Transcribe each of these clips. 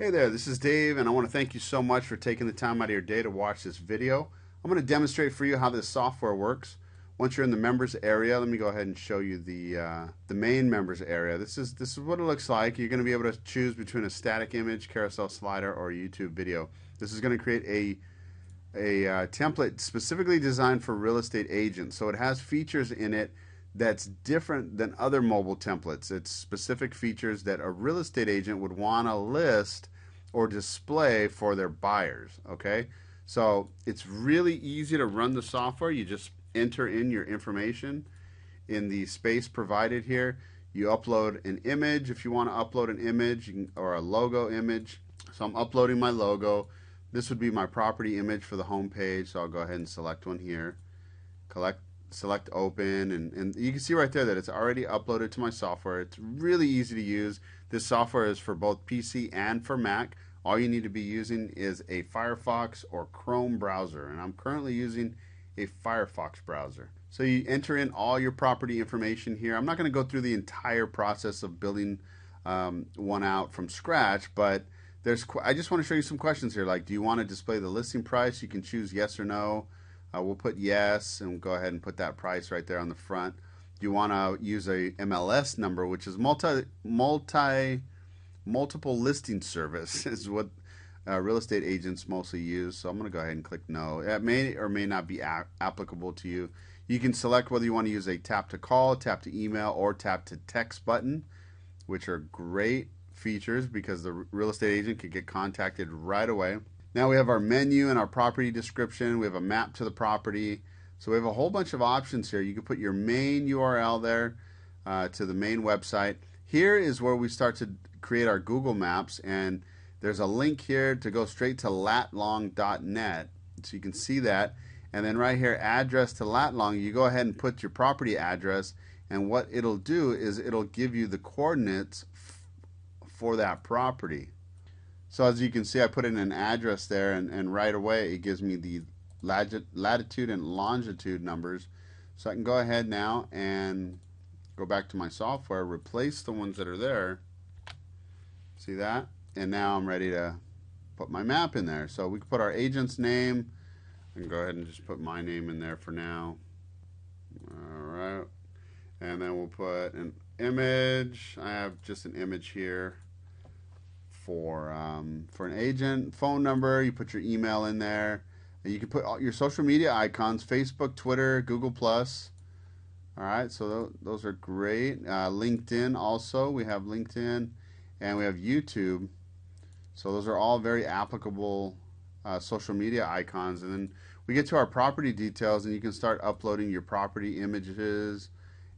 Hey there, this is Dave, and I want to thank you so much for taking the time out of your day to watch this video. I'm going to demonstrate for you how this software works. Once you're in the members area, let me go ahead and show you the main members area. This is what it looks like. You're going to be able to choose between a static image, carousel slider, or a YouTube video. This is going to create a template specifically designed for real estate agents. So it has features in it that's different than other mobile templates. It's specific features that a real estate agent would want to list or display for their buyers. Okay, so it's really easy to run the software. You just enter in your information in the space provided here. You upload an image if you want to upload an image, or a logo image. So I'm uploading my logo. This would be my property image for the home page, so I'll go ahead and select one here. Select open, and you can see right there that it's already uploaded to my software. It's really easy to use. This software is for both PC and for Mac. All you need to be using is a Firefox or Chrome browser, and I'm currently using a Firefox browser. So you enter in all your property information here. I'm not going to go through the entire process of building one out from scratch, but I just want to show you some questions here, like do you want to display the listing price? You can choose yes or no. We'll put yes, and we'll go ahead and put that price right there on the front. Do you want to use a MLS number, which is multiple listing service, is what real estate agents mostly use. So I'm going to go ahead and click no. It may or may not be applicable to you. You can select whether you want to use a tap to call, tap to email, or tap to text button, which are great features because the real estate agent could get contacted right away. Now we have our menu and our property description. We have a map to the property. So we have a whole bunch of options here. You can put your main URL there to the main website. Here is where we start to create our Google Maps, and there's a link here to go straight to latlong.net. So you can see that. And then right here, address to Latlong, you go ahead and put your property address, and what it'll do is it'll give you the coordinates for that property. So as you can see, I put in an address there, and right away it gives me the latitude and longitude numbers. So I can go ahead now and go back to my software, replace the ones that are there. See that? And now I'm ready to put my map in there. So we can put our agent's name. I can go ahead and just put my name in there for now. All right. And then we'll put an image. I have just an image here for an agent. Phone number, you put your email in there. And you can put all your social media icons, Facebook, Twitter, Google+. All right, so those are great. LinkedIn also, we have LinkedIn, and we have YouTube. So those are all very applicable social media icons. And then we get to our property details, and you can start uploading your property images,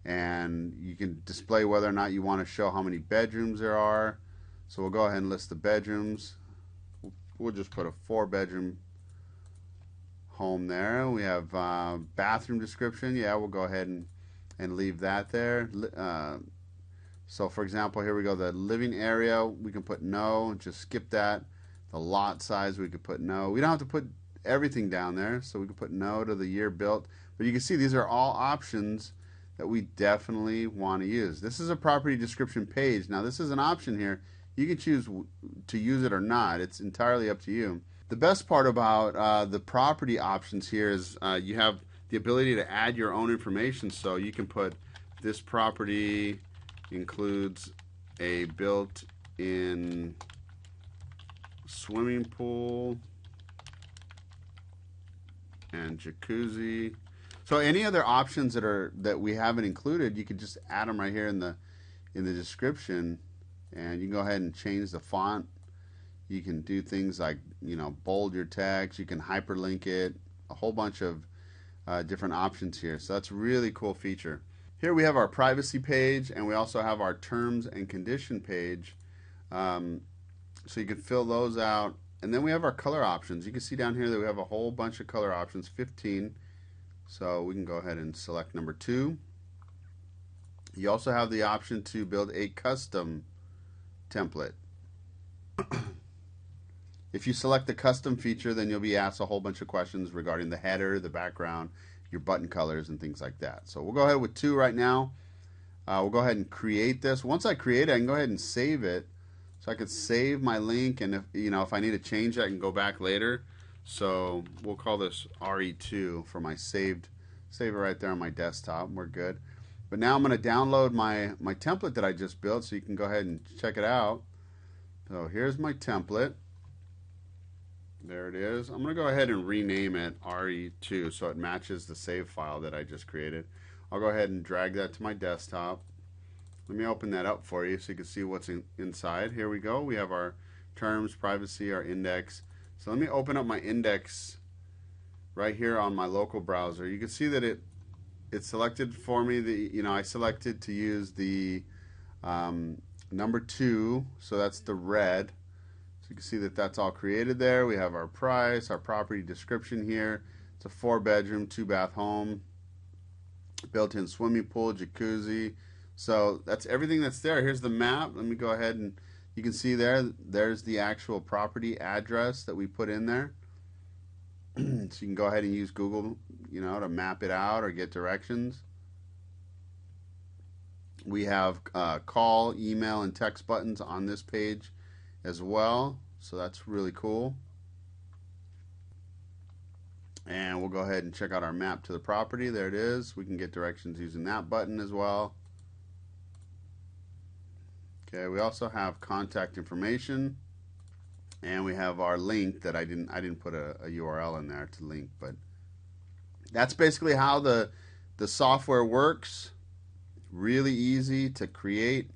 and you can display whether or not you want to show how many bedrooms there are. So we'll go ahead and list the bedrooms. We'll just put a 4-bedroom home there. We have bathroom description. Yeah, we'll go ahead and leave that there. So for example, here we go, the living area, we can put no, just skip that. The lot size, we could put no. We don't have to put everything down there, so we can put no to the year built. But you can see these are all options that we definitely want to use. This is a property description page. Now this is an option here. You can choose to use it or not. It's entirely up to you. The best part about the property options here is you have the ability to add your own information. So you can put this property includes a built-in swimming pool and jacuzzi. So any other options that we haven't included, you can just add them right here in the description. And you can go ahead and change the font. You can do things like, bold your text. You can hyperlink it. A whole bunch of different options here. So that's a really cool feature. Here we have our privacy page, and we also have our terms and condition page. So you can fill those out. And then we have our color options. You can see down here that we have a whole bunch of color options, 15. So we can go ahead and select number 2. You also have the option to build a custom template. If you select the custom feature, then you'll be asked a whole bunch of questions regarding the header, the background, your button colors, and things like that. So we'll go ahead with 2 right now. We'll go ahead and create this. Once I create it, I can go ahead and save it. So I could save my link, and if I need to change it, I can go back later. So we'll call this RE2 for my save it right there on my desktop. We're good. But now I'm going to download my template that I just built, so you can go ahead and check it out. So here's my template. There it is. I'm going to go ahead and rename it RE2 so it matches the save file that I just created. I'll go ahead and drag that to my desktop. Let me open that up for you so you can see what's inside. Here we go. We have our terms, privacy, our index. So let me open up my index right here on my local browser. You can see that it selected for me I selected to use the number 2, so that's the red. So you can see that that's all created there. We have our price, our property description here. It's a 4-bedroom, 2-bath home, built-in swimming pool, jacuzzi. So that's everything that's there. Here's the map. Let me go ahead and you can see there's the actual property address that we put in there. So you can go ahead and use Google, to map it out or get directions. We have call, email, and text buttons on this page as well. So that's really cool. And we'll go ahead and check out our map to the property. There it is. We can get directions using that button as well. Okay, we also have contact information, and we have our link that I didn't put a URL in there to link, but that's basically how the software works. Really easy to create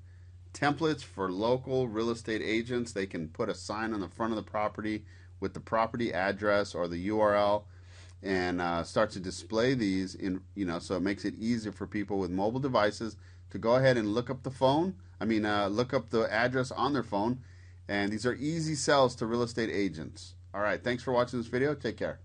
templates for local real estate agents. They can put a sign on the front of the property with the property address or the URL and start to display these so it makes it easier for people with mobile devices to go ahead and look up look up the address on their phone. And these are easy sells to real estate agents. All right, thanks for watching this video. Take care.